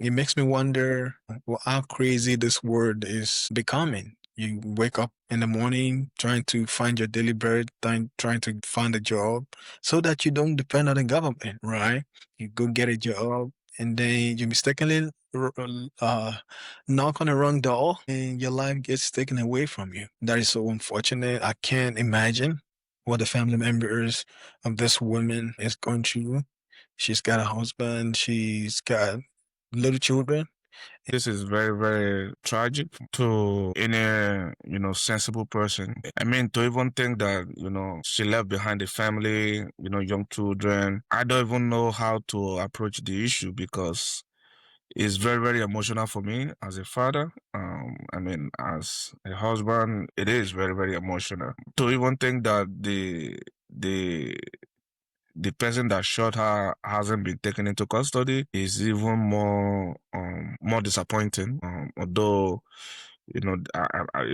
It makes me wonder how crazy this world is becoming. You wake up in the morning trying to find your daily bread, trying to find a job so that you don't depend on the government, right? You go get a job and then you mistakenly uh, knock on the wrong door and your life gets taken away from you. That is so unfortunate. I can't imagine what the family members of this woman is going through. She's got a husband, she's got little children. This is very, very tragic to any, sensible person. I mean, to even think that, she left behind a family, young children. I don't even know how to approach the issue because it's very, very emotional for me as a father. As a husband, it is very, very emotional. To even think that the person that shot her hasn't been taken into custody is even more disappointing. Although it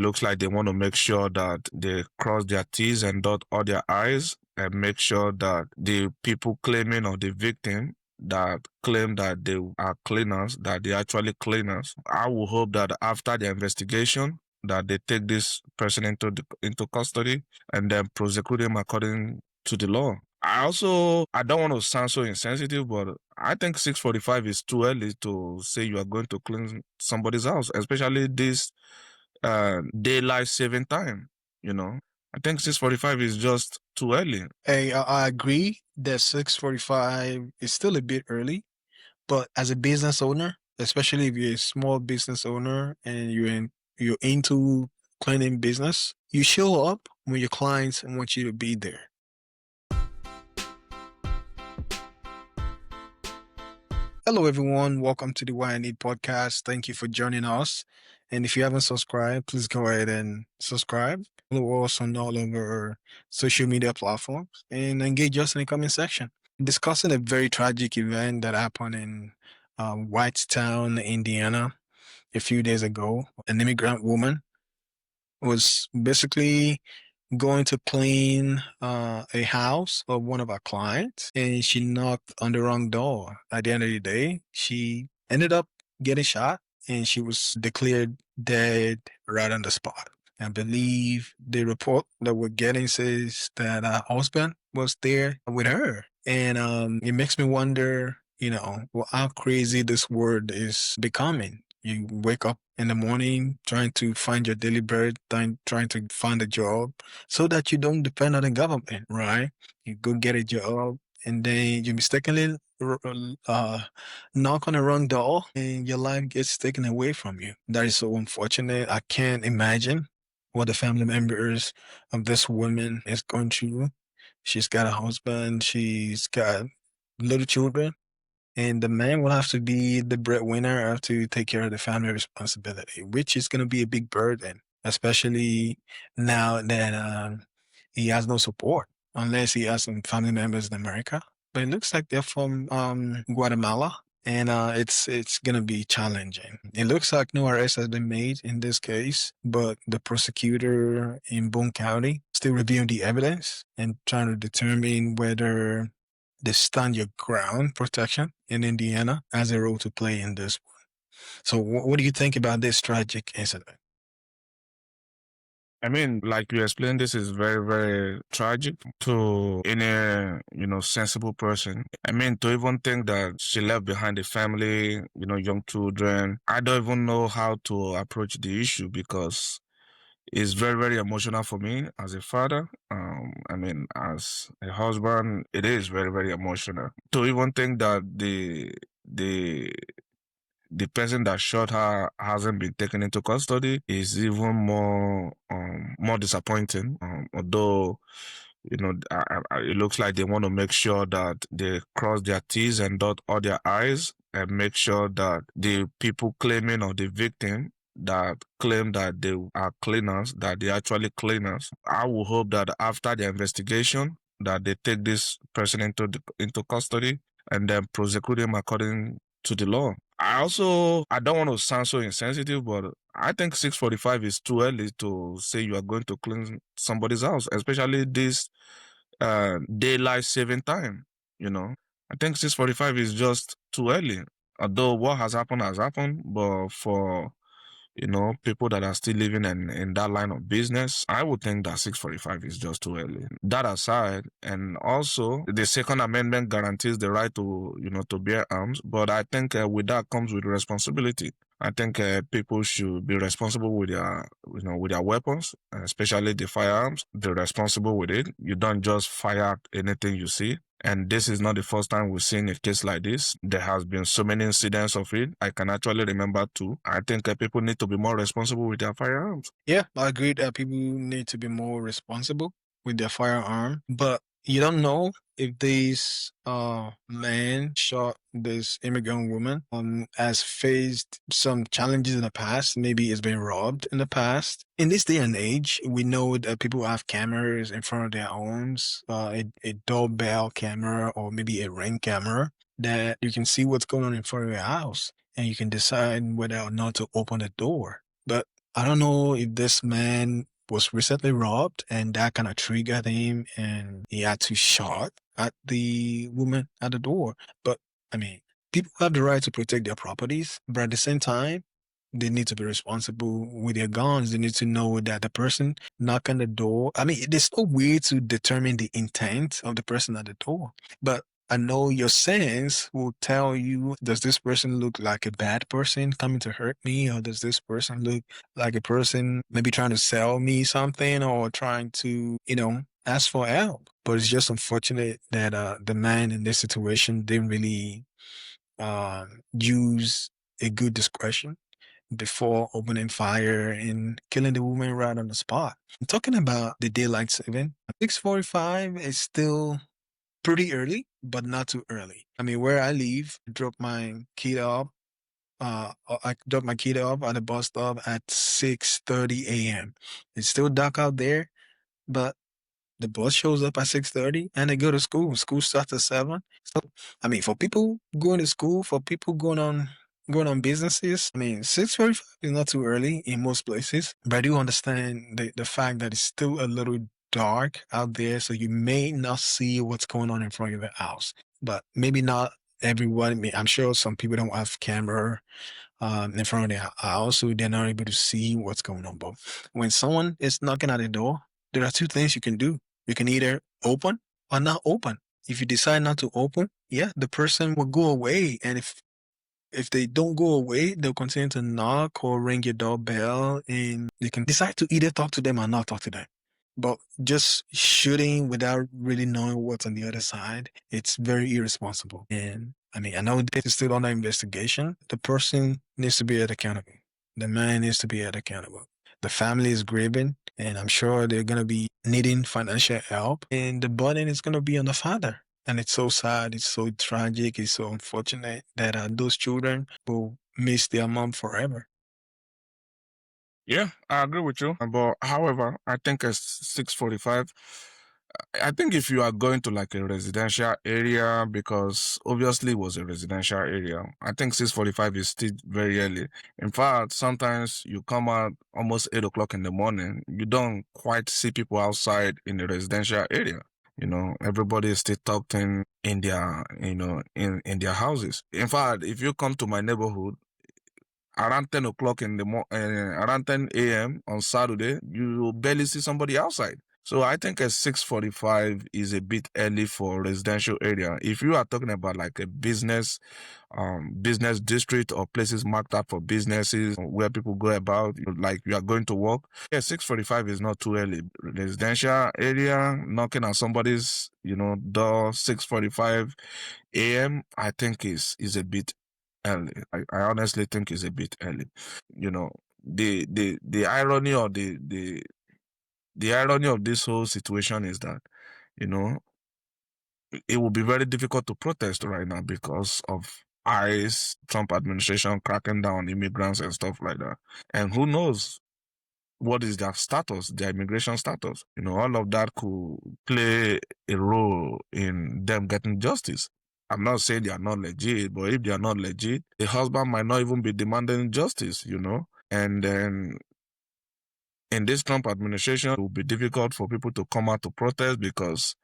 looks like they want to make sure that they cross their T's and dot all their I's and make sure that the people claiming or the victim that claim that they are cleaners, that they're actually cleaners. I will hope that after the investigation, that they take this person into custody and then prosecute him according to the law. I don't want to sound so insensitive, but I think 6:45 is too early to say you are going to clean somebody's house, especially this daylight saving time. I think 6:45 is just too early. Hey, I agree that 6:45 is still a bit early, but as a business owner, especially if you're a small business owner and you're into cleaning business, you show up when your clients want you to be there. Hello, everyone. Welcome to the Why I Need podcast. Thank you for joining us. And if you haven't subscribed, please go ahead and subscribe. Follow us on all of our social media platforms and engage us in the comment section. Discussing a very tragic event that happened in Whitestown, Indiana, a few days ago. An immigrant woman was basically going to clean a house of one of our clients, and she knocked on the wrong door. At the end of the day, she ended up getting shot, and she was declared dead right on the spot. I believe the report that we're getting says that her husband was there with her. And it makes me wonder, how crazy this world is becoming. You wake up in the morning trying to find your daily bread, trying to find a job so that you don't depend on the government, right? You go get a job and then you mistakenly uh, knock on the wrong door and your life gets taken away from you. That is so unfortunate. I can't imagine what the family members of this woman is going through. She's got a husband, she's got little children, and the man will have to be the breadwinner, have to take care of the family responsibility, which is going to be a big burden, especially now that he has no support, unless he has some family members in America. But it looks like they're from Guatemala, and it's going to be challenging. It looks like no arrest has been made in this case, but the prosecutor in Boone County still reviewing the evidence and trying to determine whether the stand your ground protection in Indiana has a role to play in this one. So, what do you think about this tragic incident? I mean, like you explained, this is very, very tragic to any, sensible person. I mean, to even think that she left behind a family, young children. I don't even know how to approach the issue because it's very, very emotional for me as a father. As a husband, it is very, very emotional. To even think that the person that shot her hasn't been taken into custody is even more disappointing. Although it looks like they want to make sure that they cross their T's and dot all their I's and make sure that the people claiming or the victim that claim that they are cleaners, that they're actually cleaners. I will hope that after the investigation, that they take this person into custody and then prosecute him according to the law. I don't want to sound so insensitive, but I think 6:45 is too early to say you are going to clean somebody's house, especially this daylight saving time. I think 6:45 is just too early. Although what has happened, but for people that are still living in that line of business, I would think that 6:45 is just too early. That aside, and also the Second Amendment guarantees the right to bear arms, but I think with that comes with responsibility. I think people should be responsible with their weapons, especially the firearms. Be responsible with it. You don't just fire anything you see. And this is not the first time we've seen a case like this. There has been so many incidents of it. I can actually remember two. I think people need to be more responsible with their firearms. Yeah, I agree that people need to be more responsible with their firearm, but you don't know if this man shot this immigrant woman has faced some challenges in the past. Maybe it's been robbed in the past. In this day and age, we know that people have cameras in front of their homes, a doorbell camera or maybe a ring camera that you can see what's going on in front of your house and you can decide whether or not to open the door. But I don't know if this man was recently robbed and that kind of triggered him and he had to shot at the woman at the door. But I mean, people have the right to protect their properties, but at the same time, they need to be responsible with their guns. They need to know that the person knocking the door. I mean, there's no way to determine the intent of the person at the door, but I know your sense will tell you, does this person look like a bad person coming to hurt me? Or does this person look like a person maybe trying to sell me something or trying to, ask for help? But it's just unfortunate that the man in this situation didn't really use a good discretion before opening fire and killing the woman right on the spot. I'm talking about the daylight saving. 6:45 is still pretty early, but not too early. I mean, where I live, I drop my kid off at the bus stop at 6:30 a.m. It's still dark out there, but the bus shows up at 6:30 and they go to school. School starts at 7. So, I mean, for people going to school, for people going on businesses, I mean, 6:45 is not too early in most places, but I do understand the fact that it's still a little dark out there, so you may not see what's going on in front of your house. But maybe not everyone. I mean, I'm sure some people don't have camera in front of their house, so they're not able to see what's going on. But when someone is knocking at the door, there are two things you can do. You can either open or not open. If you decide not to open, yeah, the person will go away. And if they don't go away, they'll continue to knock or ring your doorbell and you can decide to either talk to them or not talk to them. But just shooting without really knowing what's on the other side, it's very irresponsible. And I mean, I know this is still under investigation. The person needs to be held accountable. The man needs to be held accountable. The family is grieving, and I'm sure they're going to be needing financial help, and the burden is going to be on the father. And it's so sad, it's so tragic, it's so unfortunate that those children will miss their mom forever. Yeah, I agree with you. But however, I think it's 6:45. I think if you are going to like a residential area, because obviously it was a residential area, I think 6:45 is still very early. In fact, sometimes you come out almost 8 o'clock in the morning, you don't quite see people outside in the residential area. Everybody is still tucked in their, in their houses. In fact, if you come to my neighborhood, around 10 o'clock around 10 a.m. on Saturday, you will barely see somebody outside. So I think a 6:45 is a bit early for residential area. If you are talking about like a business district or places marked out for businesses where people go about, like you are going to work, yeah, 6:45 is not too early. Residential area, knocking on somebody's, door 6:45 a.m., I think is a bit early. I honestly think it's a bit early. You know, the irony or the irony of this whole situation is that, you know, it will be very difficult to protest right now because of ICE, Trump administration cracking down on immigrants and stuff like that. And who knows what is their status, their immigration status. All of that could play a role in them getting justice. I'm not saying they are not legit, but if they are not legit, the husband might not even be demanding justice. And then in this Trump administration, it will be difficult for people to come out to protest because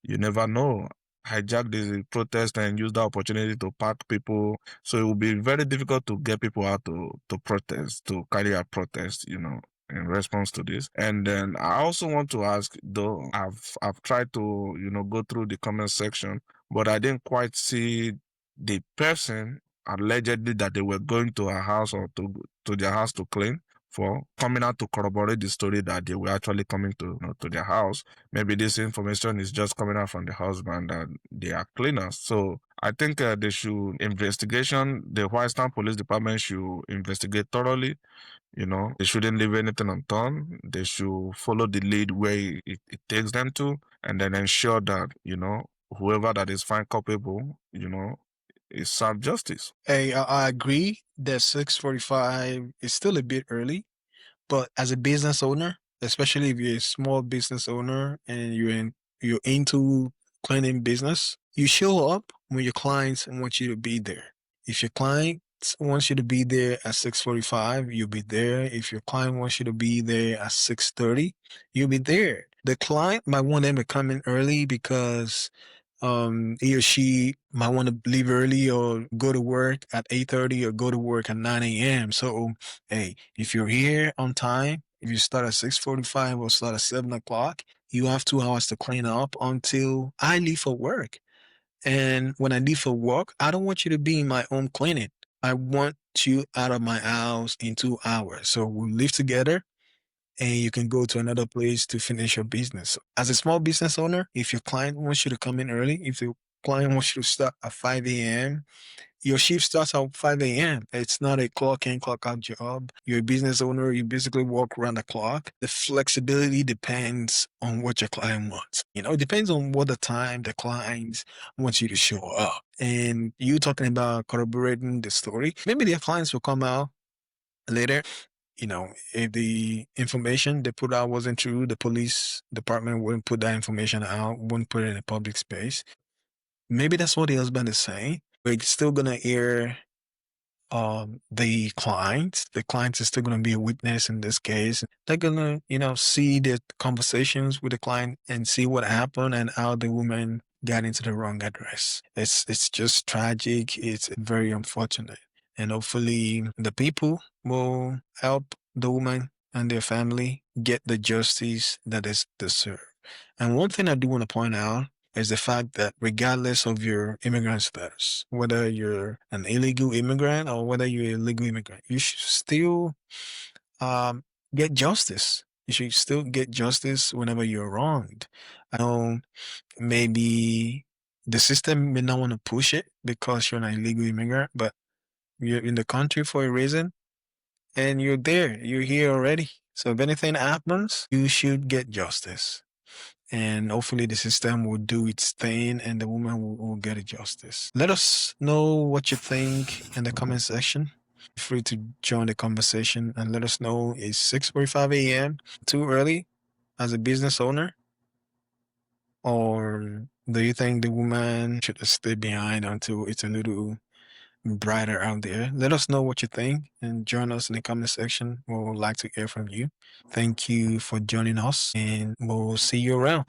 you never know. hijack the protest and use the opportunity to pack people. So it will be very difficult to get people out to protest, to carry out protest, in response to this. And then I also want to ask, though I've tried to, go through the comment section, but I didn't quite see the person allegedly that they were going to her house or to their house to clean for coming out to corroborate the story that they were actually coming to their house. Maybe this information is just coming out from the husband that they are cleaners. So I think they should investigation. The Whitestown Police Department should investigate thoroughly. They shouldn't leave anything undone. They should follow the lead where it takes them to, and then ensure that whoever that is found culpable, is served justice. Hey, I agree that 6:45 is still a bit early, but as a business owner, especially if you're a small business owner and you're into cleaning business, you show up when your clients want you to be there. If your client wants you to be there at 6:45, you'll be there. If your client wants you to be there at 6:30, you'll be there. The client might want them to come in early because he or she might want to leave early or go to work at 8:30 or go to work at 9 a.m. So, hey, if you're here on time, if you start at 6:45 or start at 7 o'clock, you have 2 hours to clean up until I leave for work. And when I leave for work, I don't want you to be in my home cleaning. I want you out of my house in 2 hours. So we'll live together and you can go to another place to finish your business. As a small business owner, if your client wants you to come in early, if the client wants you to start at 5 a.m., your shift starts at 5 a.m. It's not a clock in, clock out job. You're a business owner. You basically work around the clock. The flexibility depends on what your client wants. It depends on what the time the client wants you to show up. And you talking about corroborating the story. Maybe their clients will come out later. If the information they put out wasn't true, the police department wouldn't put that information out, wouldn't put it in a public space. Maybe that's what the husband is saying. We're still gonna hear the client. The client is still gonna be a witness in this case. They're gonna, see the conversations with the client and see what happened and how the woman got into the wrong address. It's just tragic. It's very unfortunate. And hopefully the people will help the woman and their family get the justice that is deserved. And one thing I do want to point out is the fact that regardless of your immigrant status, whether you're an illegal immigrant or whether you're a legal immigrant, you should still get justice. You should still get justice whenever you're wronged. I know maybe the system may not want to push it because you're an illegal immigrant, but you're in the country for a reason and you're there. You're here already. So if anything happens, you should get justice. And hopefully the system will do its thing and the woman will get a justice. Let us know what you think in the comment section. Feel free to join the conversation and let us know, is 6:45 a.m. too early as a business owner? Or do you think the woman should stay behind until it's a little brighter out there? Let us know what you think and join us in the comment section. We would like to hear from you. Thank you for joining us and we'll see you around.